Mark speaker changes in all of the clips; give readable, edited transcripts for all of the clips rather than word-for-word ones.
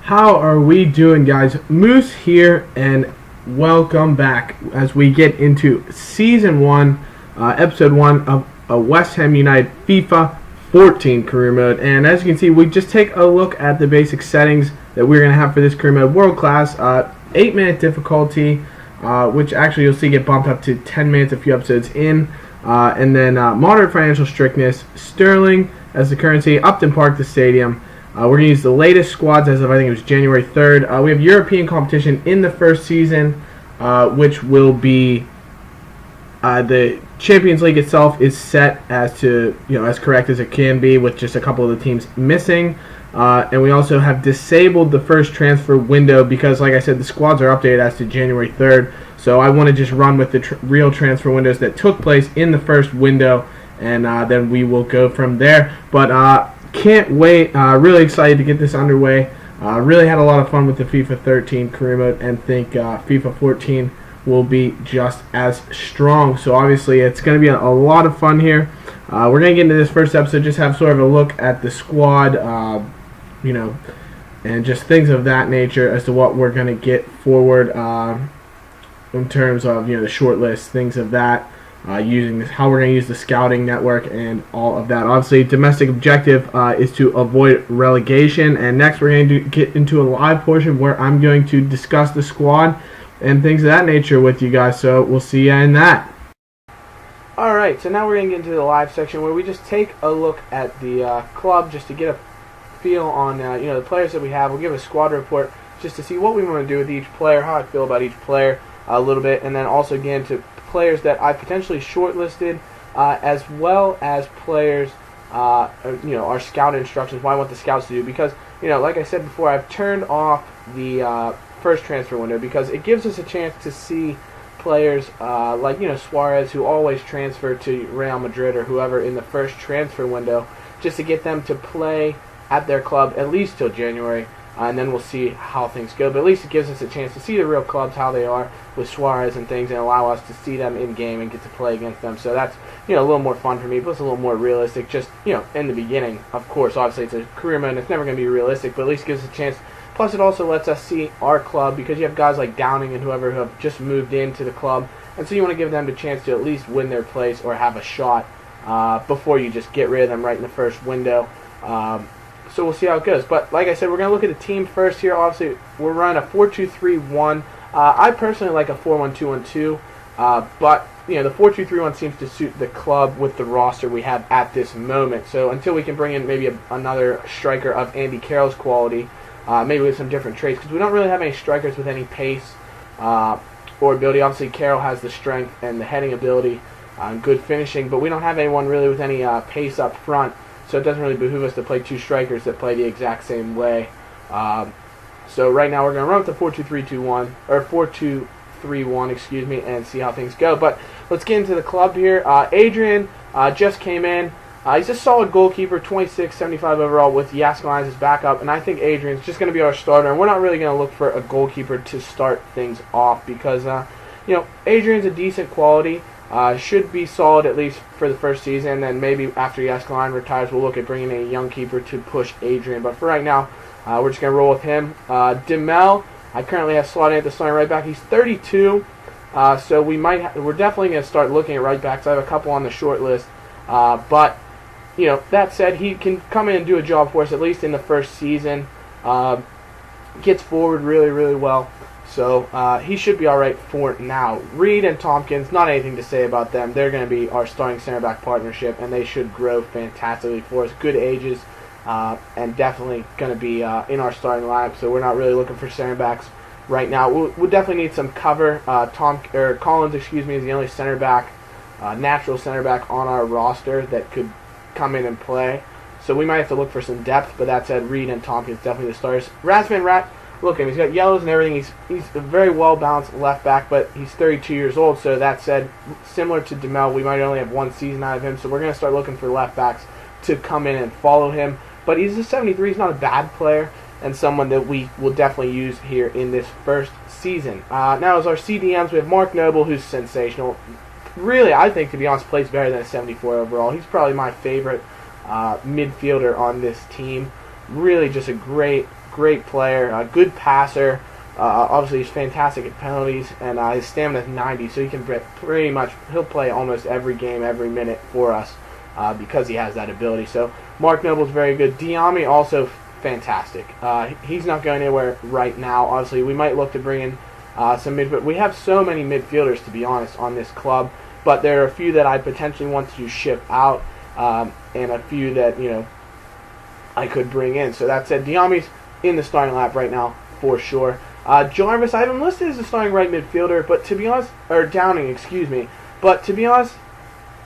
Speaker 1: How are we doing, guys? Moose here, and welcome back as we get into Season 1, Episode 1 of a West Ham United FIFA 14 career mode. And as you can see, we just take a look at the basic settings that we're going to have for this career mode. World class, 8-minute difficulty, which actually you'll see get bumped up to 10 minutes a few episodes in. And then moderate financial strictness, sterling as the currency, Upton Park the stadium. We're going to use the latest squads as of, I think it was January 3rd. We have European competition in the first season, which will be the Champions League itself is set as to, as correct as it can be, with just a couple of the teams missing. And we also have disabled the first transfer window because, like I said, the squads are updated as to January 3rd. So I want to just run with the real transfer windows that took place in the first window, and then we will go from there. But can't wait. Really excited to get this underway. Really had a lot of fun with the FIFA 13 career mode, and think FIFA 14 will be just as strong. So obviously it's going to be a lot of fun here. We're going to get into this first episode, just have sort of a look at the squad, and just things of that nature as to what we're going to get forward in terms of the short list, things of that. Using this, how we're going to use the scouting network and all of that. Obviously, domestic objective is to avoid relegation. And next, we're going to get into a live portion where I'm going to discuss the squad and things of that nature with you guys. So we'll see you in that. All right, so now we're going to get into the live section where we just take a look at the club just to get a feel on the players that we have. We'll give a squad report just to see what we want to do with each player, how I feel about each player a little bit, and then also get into players that I potentially shortlisted, as well as players, our scout instructions, what I want the scouts to do. Because, like I said before, I've turned off the first transfer window because it gives us a chance to see players like, Suarez, who always transfer to Real Madrid or whoever in the first transfer window, just to get them to play at their club at least till January. And then we'll see how things go. But at least it gives us a chance to see the real clubs, how they are with Suarez and things, and allow us to see them in game and get to play against them. So that's a little more fun for me, but it's a little more realistic. Just in the beginning, of course, obviously it's a career mode and it's never going to be realistic, but at least gives us a chance. Plus, it also lets us see our club because you have guys like Downing and whoever who have just moved into the club, and so you want to give them the chance to at least win their place or have a shot before you just get rid of them right in the first window. So we'll see how it goes. But like I said, we're going to look at the team first here. Obviously, we're running a 4-2-3-1. I personally like a 4-1-2-1-2. But, the 4-2-3-1 seems to suit the club with the roster we have at this moment. So until we can bring in maybe another striker of Andy Carroll's quality, maybe with some different traits, because we don't really have any strikers with any pace or ability. Obviously, Carroll has the strength and the heading ability and good finishing, but we don't have anyone really with any pace up front. So it doesn't really behoove us to play two strikers that play the exact same way. So right now we're going to run with the 4-2-3-2-1, or 4-2-3-1, excuse me, and see how things go. But let's get into the club here. Adrian just came in. He's a solid goalkeeper, 26, 75 overall, with Yaskal as his backup. And I think Adrian's just going to be our starter. And we're not really going to look for a goalkeeper to start things off because, Adrian's a decent quality. Should be solid at least for the first season, and then maybe after Yaskal retires, we'll look at bringing a young keeper to push Adrian. But for right now, we're just going to roll with him. Demel, I currently have slotted at the starting right back. He's 32, so we're definitely going to start looking at right backs. I have a couple on the short list, but that said, he can come in and do a job for us at least in the first season. Gets forward really, really well. So he should be all right for now. Reed and Tompkins, not anything to say about them. They're going to be our starting center back partnership, and they should grow fantastically for us. Good ages, and definitely going to be in our starting lineup. So we're not really looking for center backs right now. We'll definitely need some cover. Collins, is the only center back, natural center back on our roster that could come in and play. So we might have to look for some depth. But that said, Reed and Tompkins definitely the starters. Razvan Rat. Look at him. He's got yellows and everything. He's a very well-balanced left back, but he's 32 years old. So that said, similar to Demel, we might only have one season out of him. So we're going to start looking for left backs to come in and follow him. But he's a 73. He's not a bad player and someone that we will definitely use here in this first season. Now as our CDMs, we have Mark Noble, who's sensational. Really, I think, to be honest, plays better than a 74 overall. He's probably my favorite midfielder on this team. Really just a great great player, a good passer. Obviously, he's fantastic at penalties, and his stamina is 90, so he can pretty much, he'll play almost every game, every minute for us because he has that ability. So Mark Noble's very good. Diami also fantastic. He's not going anywhere right now. Obviously, we might look to bring in some midfield. We have so many midfielders, to be honest, on this club, but there are a few that I potentially want to ship out, and a few that, I could bring in. So that said, Diami's in the starting lineup right now for sure. Jarvis, I have him listed as a starting right midfielder, but to be honest, or Downing, excuse me, but to be honest,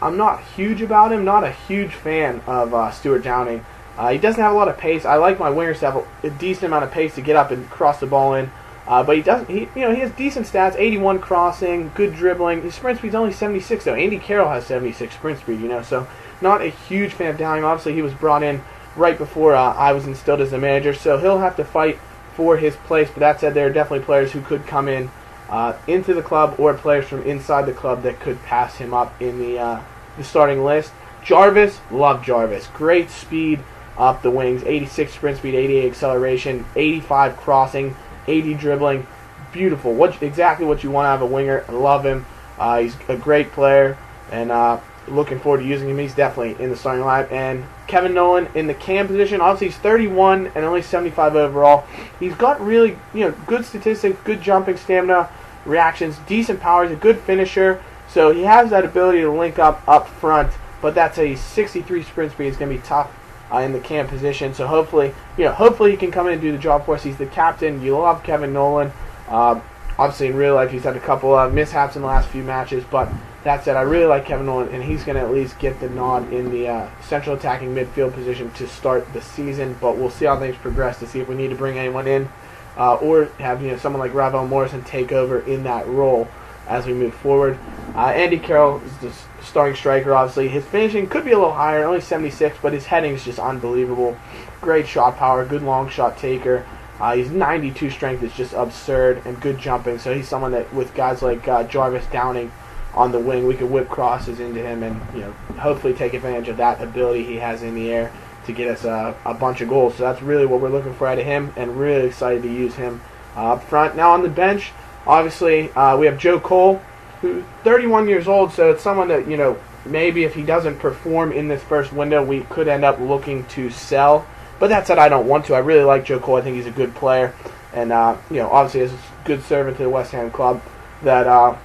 Speaker 1: I'm not huge about him, not a huge fan of Stuart Downing. He doesn't have a lot of pace. I like my wingers to have a decent amount of pace to get up and cross the ball in, but he doesn't. He has decent stats, 81 crossing, good dribbling. His sprint speed's only 76 though. Andy Carroll has 76 sprint speed, so not a huge fan of Downing. Obviously, he was brought in right before I was instilled as a manager, so he'll have to fight for his place. But that said, there are definitely players who could come in into the club, or players from inside the club that could pass him up in the starting list. Jarvis, love Jarvis. Great speed up the wings, 86 sprint speed, 88 acceleration, 85 crossing, 80 dribbling. Beautiful. Exactly what you want out of a winger. I love him. He's a great player, and looking forward to using him. He's definitely in the starting lineup. And Kevin Nolan in the cam position. Obviously, he's 31 and only 75 overall. He's got really, good statistics, good jumping stamina, reactions, decent power. He's a good finisher. So he has that ability to link up front. But that's a 63 sprint speed. It's going to be tough in the cam position. So hopefully he can come in and do the job for us. He's the captain. You love Kevin Nolan. Obviously, in real life, he's had a couple of mishaps in the last few matches, but that said, I really like Kevin Nolan, and he's going to at least get the nod in the central attacking midfield position to start the season. But we'll see how things progress to see if we need to bring anyone in, or have someone like Ravel Morrison take over in that role as we move forward. Andy Carroll is the starting striker. Obviously, his finishing could be a little higher, only 76, but his heading is just unbelievable. Great shot power, good long shot taker. He's 92 strength, is just absurd, and good jumping. So he's someone that, with guys like Jarvis, Downing on the wing, we could whip crosses into him and hopefully take advantage of that ability he has in the air to get us a bunch of goals. So that's really what we're looking for out of him, and really excited to use him up front. Now on the bench, obviously we have Joe Cole, who's 31 years old, so it's someone that maybe if he doesn't perform in this first window, we could end up looking to sell. But that said, I don't want to. I really like Joe Cole. I think he's a good player, and obviously is a good servant to the West Ham club. That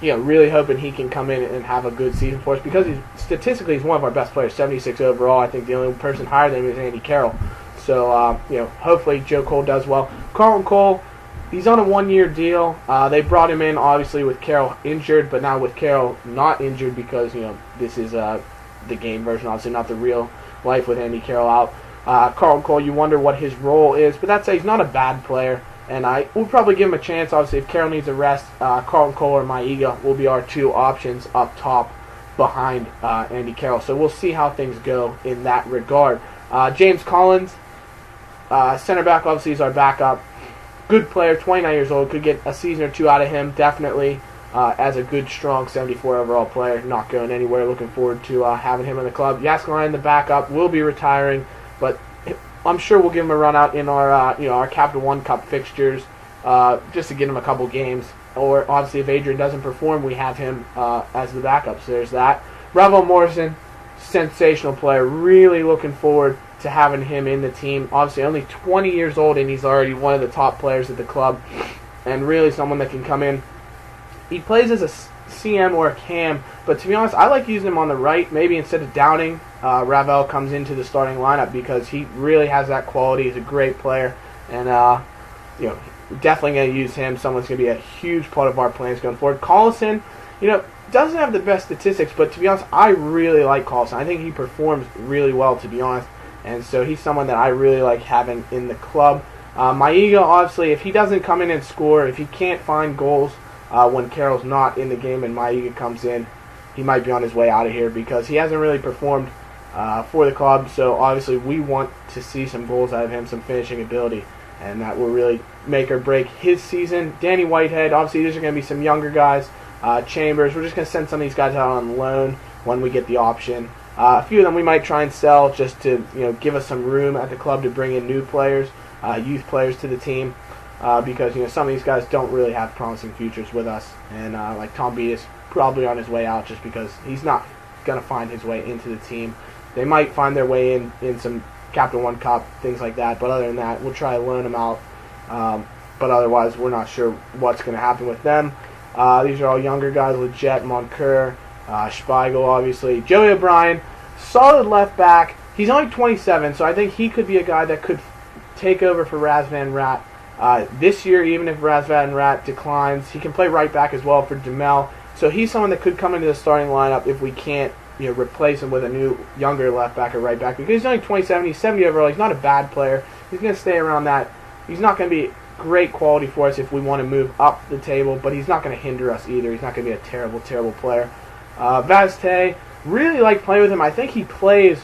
Speaker 1: really hoping he can come in and have a good season for us, because statistically he's one of our best players, 76 overall. I think the only person higher than him is Andy Carroll. So hopefully Joe Cole does well. Carlton Cole, he's on a 1-year deal. They brought him in obviously with Carroll injured, but now with Carroll not injured, because this is the game version, obviously not the real life with Andy Carroll out. Carlton Cole, you wonder what his role is, but that's he's not a bad player, and I will probably give him a chance. Obviously, if Carroll needs a rest, Carlton Cole or Maiga will be our two options up top behind Andy Carroll. So we'll see how things go in that regard. James Collins, center back, obviously is our backup. Good player, 29 years old, could get a season or two out of him, definitely, as a good, strong 74 overall player, not going anywhere. Looking forward to having him in the club. Yaskalainen, the backup, will be retiring, but I'm sure we'll give him a run out in our our Capital One Cup fixtures, just to get him a couple games. Or obviously, if Adrian doesn't perform, we have him as the backup. So there's that. Ravel Morrison, sensational player. Really looking forward to having him in the team. Obviously, only 20 years old, and he's already one of the top players at the club, and really someone that can come in. He plays as a CM or a cam, but to be honest, I like using him on the right. Maybe instead of Downing, Ravel comes into the starting lineup, because he really has that quality. He's a great player, and definitely going to use him. Someone's going to be a huge part of our plans going forward. Collison, doesn't have the best statistics, but to be honest, I really like Collison. I think he performs really well, to be honest, and so he's someone that I really like having in the club. Maiga, obviously, if he doesn't come in and score, if he can't find goals when Carroll's not in the game and Maiga comes in, he might be on his way out of here, because he hasn't really performed for the club. So obviously we want to see some goals out of him, some finishing ability, and that will really make or break his season. Danny Whitehead, obviously there's going to be some younger guys. Chambers, we're just going to send some of these guys out on loan when we get the option. A few of them we might try and sell just to give us some room at the club to bring in new players. youth players to the team because some of these guys don't really have promising futures with us, and like Tom B is probably on his way out just because he's not going to find his way into the team. They might find their way in some Capital One Cup, things like that, but other than that, we'll try to loan them out. But otherwise, we're not sure what's going to happen with them. These are all younger guys: Leggett, Moncur, Spiegel, obviously. Joey O'Brien, solid left back. He's only 27, so I think he could be a guy that could take over for Raz Van Rat this year. Even if Raz Van Rat declines, he can play right back as well for Jamel. So he's someone that could come into the starting lineup if we can't replace him with a new younger left back or right back, because he's only 27. He's 70 overall. He's not a bad player. He's going to stay around that. He's not going to be great quality for us if we want to move up the table, but he's not going to hinder us either. He's not going to be a terrible, terrible player. Vazte, really like playing with him. I think he plays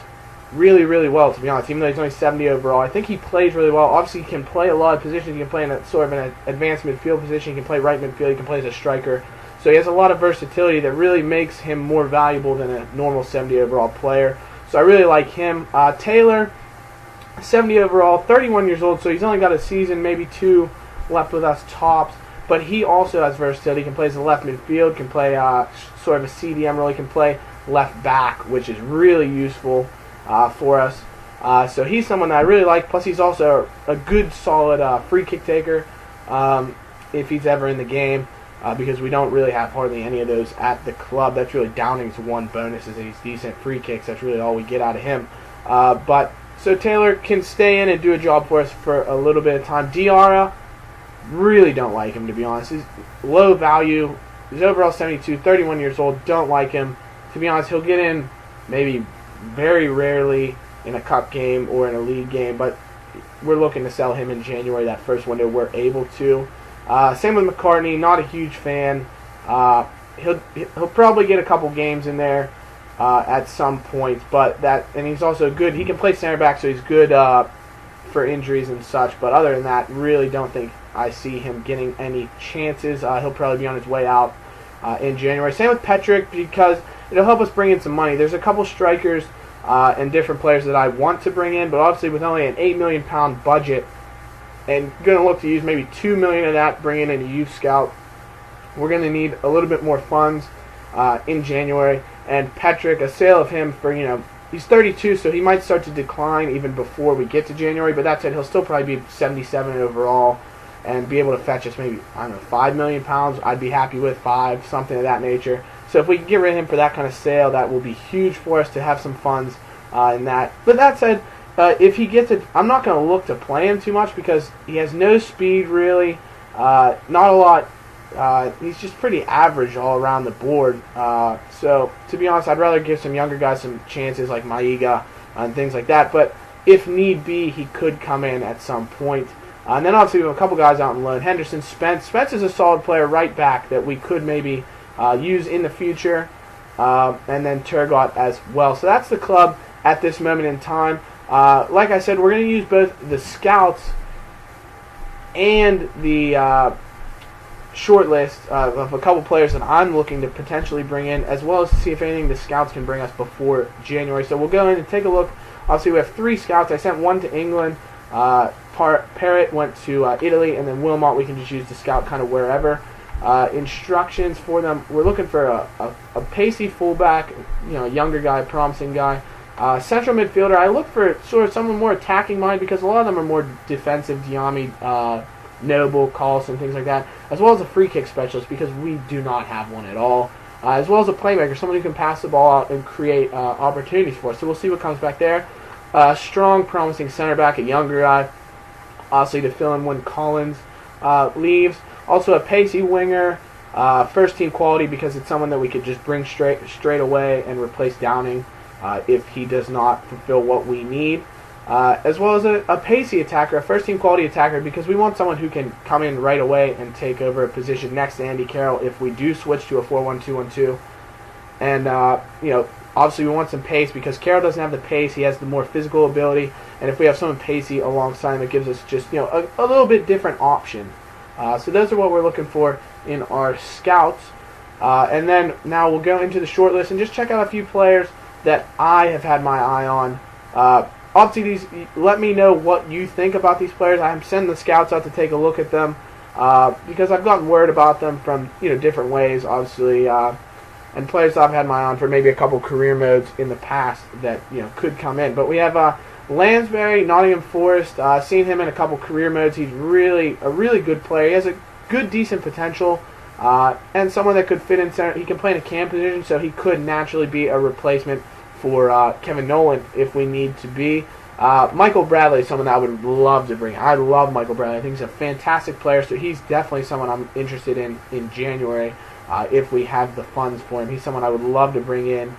Speaker 1: really, really well, to be honest, even though he's only 70 overall. I think he plays really well. Obviously, he can play a lot of positions. He can play in a sort of an advanced midfield position. He can play right midfield. He can play as a striker. So he has a lot of versatility that really makes him more valuable than a normal 70 overall player. So I really like him. Taylor, 70 overall, 31 years old, so he's only got a season, maybe two left with us tops. But he also has versatility. He can play as a left midfield, can play sort of a CDM role. He can play left back, which is really useful for us. So he's someone that I really like. Plus, he's also a good, solid free kick taker if he's ever in the game. Because we don't really have hardly any of those at the club. That's really Downing's one bonus, is that he's decent free kicks. That's really all we get out of him. So Taylor can stay in and do a job for us for a little bit of time. Diarra, really don't like him, to be honest. He's low value. He's overall 72, 31 years old. Don't like him. To be honest, he'll get in maybe very rarely in a cup game or in a league game, but we're looking to sell him in January, that first window we're able to. Same with McCartney, not a huge fan. He'll probably get a couple games in there at some point, and he's also good. He can play center back, so he's good for injuries and such. But other than that, really don't think I see him getting any chances. He'll probably be on his way out in January. Same with Petrick, because it'll help us bring in some money. There's a couple strikers and different players that I want to bring in, but obviously with only an £8 million budget, and going to look to use maybe $2 million of that, bring in a youth scout, we're going to need a little bit more funds in January. And Petrick, a sale of him for, he's 32, so he might start to decline even before we get to January. But that said, he'll still probably be 77 overall and be able to fetch us maybe, £5 million. I'd be happy with 5, something of that nature. So if we can get rid of him for that kind of sale, that will be huge for us to have some funds in that. But that said, if he gets it, I'm not going to look to play him too much because he has no speed really, not a lot. He's just pretty average all around the board. So to be honest, I'd rather give some younger guys some chances like Maiga and things like that. But if need be, he could come in at some point. And then obviously we have a couple guys out on loan. Henderson, Spence. Spence is a solid player right back that we could maybe use in the future. And then Turgot as well. So that's the club at this moment in time. Like I said, we're going to use both the scouts and the short list of a couple players that I'm looking to potentially bring in, as well as to see if anything the scouts can bring us before January. So we'll go in and take a look. Obviously, we have 3 scouts. I sent one to England. Parrott went to Italy, and then Wilmot we can just use to scout kind of wherever. Instructions for them: we're looking for a pacey fullback, a younger guy, promising guy. Central midfielder, I look for sort of someone more attacking minded because a lot of them are more defensive. Diami, Noble, Carlson, things like that, as well as a free kick specialist because we do not have one at all, as well as a playmaker, someone who can pass the ball out and create opportunities for us. So we'll see what comes back there. Strong, promising center back, a younger guy, obviously to fill in when Collins leaves. Also a pacey winger, first team quality because it's someone that we could just bring straight away and replace Downing if he does not fulfill what we need. As well as a pacey attacker, a first-team quality attacker, because we want someone who can come in right away and take over a position next to Andy Carroll if we do switch to a 4-1-2-1-2. And, obviously we want some pace because Carroll doesn't have the pace. He has the more physical ability. And if we have someone pacey alongside him, it gives us just, a little bit different option. So those are what we're looking for in our scouts. And then now we'll go into the short list and just check out a few players that I have had my eye on. obviously, let me know what you think about these players. I'm sending the scouts out to take a look at them because I've gotten word about them from different ways, obviously, and players that I've had my eye on for maybe a couple career modes in the past that could come in. But we have Lansbury, Nottingham Forest. Seen him in a couple career modes. He's a really good player. He has a good, decent potential. And someone that could fit in center. He can play in a cam position, so he could naturally be a replacement for Kevin Nolan if we need to be. Michael Bradley is someone that I would love to bring. I love Michael Bradley. I think he's a fantastic player, so he's definitely someone I'm interested in January if we have the funds for him. He's someone I would love to bring in.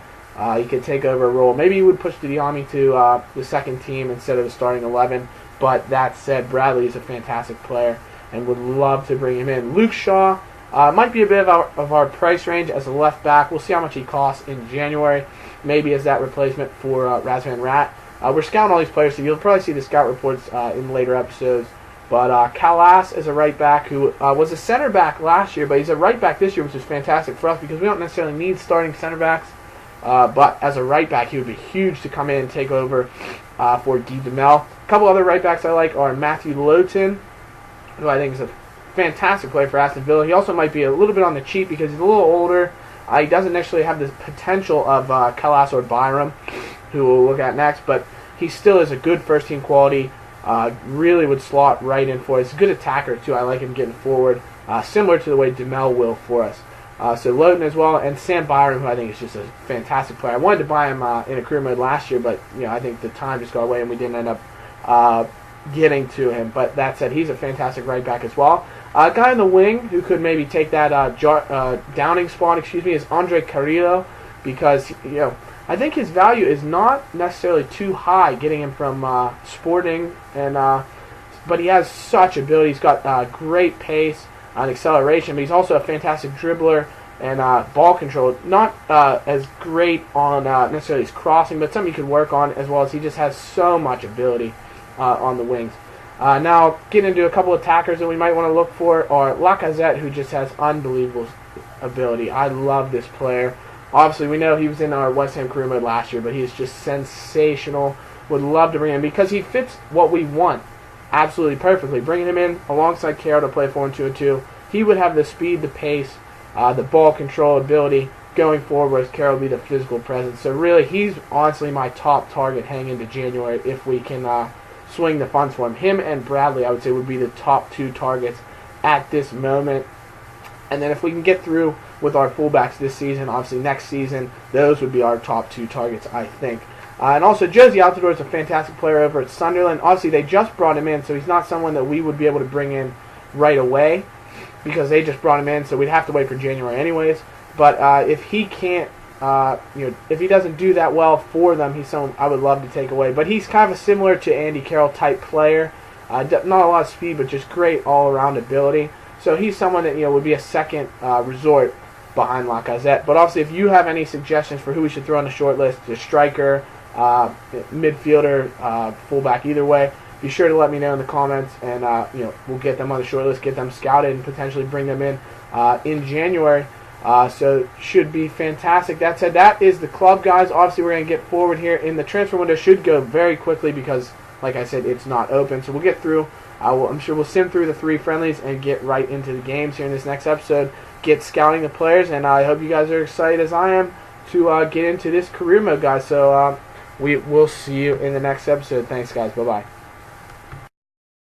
Speaker 1: He could take over a role. Maybe he would push Diami to the second team instead of the starting 11. But that said, Bradley is a fantastic player and would love to bring him in. Luke Shaw might be a bit of our price range as a left back. We'll see how much he costs in January, maybe as that replacement for Razvan Rat. We're scouting all these players, so you'll probably see the scout reports in later episodes. But Kalas is a right back who was a center back last year, but he's a right back this year, which is fantastic for us because we don't necessarily need starting center backs. But as a right back, he would be huge to come in and take over for Guy Demel. A couple other right backs I like are Matthew Lowton, who I think is a fantastic player for Aston Villa. He also might be a little bit on the cheap because he's a little older. He doesn't necessarily have the potential of Kalas or Byram, who we'll look at next, but he still is a good first-team quality. Really would slot right in for us. He's a good attacker, too. I like him getting forward, similar to the way Demel will for us. So Lowton as well, and Sam Byram, who I think is just a fantastic player. I wanted to buy him in a career mode last year, but I think the time just got away and we didn't end up getting to him. But that said, he's a fantastic right back as well. A guy on the wing who could maybe take that Downing spot, is Andre Carrillo, because I think his value is not necessarily too high, getting him from Sporting, but he has such ability. He's got great pace and acceleration, but he's also a fantastic dribbler and ball control. Not as great on necessarily his crossing, but something you could work on, as well as he just has so much ability on the wings. Now, getting into a couple of attackers that we might want to look for are Lacazette, who just has unbelievable ability. I love this player. Obviously, we know he was in our West Ham career mode last year, but he is just sensational. Would love to bring him because he fits what we want absolutely perfectly. Bringing him in alongside Carroll to play 4-2-2, he would have the speed, the pace, the ball control ability going forward, whereas Carroll would be the physical presence. So really, he's honestly my top target heading into January if we can swing the funds for him. Him and Bradley, I would say, would be the top two targets at this moment. And then if we can get through with our fullbacks this season, obviously next season, those would be our top two targets, I think. And also, Josie Altidore is a fantastic player over at Sunderland. Obviously, they just brought him in, so he's not someone that we would be able to bring in right away because they just brought him in, so we'd have to wait for January anyways. But if he can't, if he doesn't do that well for them, he's someone I would love to take away. But he's kind of a similar to Andy Carroll type player. Not a lot of speed, but just great all-around ability. So he's someone that would be a second resort behind Lacazette. But obviously, if you have any suggestions for who we should throw on the short list, the striker, midfielder, fullback, either way, be sure to let me know in the comments, and we'll get them on the short list, get them scouted, and potentially bring them in January. So should be fantastic. That said, that is the club, guys. Obviously, we're going to get forward here in the transfer window. Should go very quickly because, like I said, it's not open. So we'll get through. I'm sure we'll sim through the 3 friendlies and get right into the games here in this next episode. Get scouting the players, and I hope you guys are excited as I am to get into this career mode, guys. So we will see you in the next episode. Thanks, guys. Bye-bye.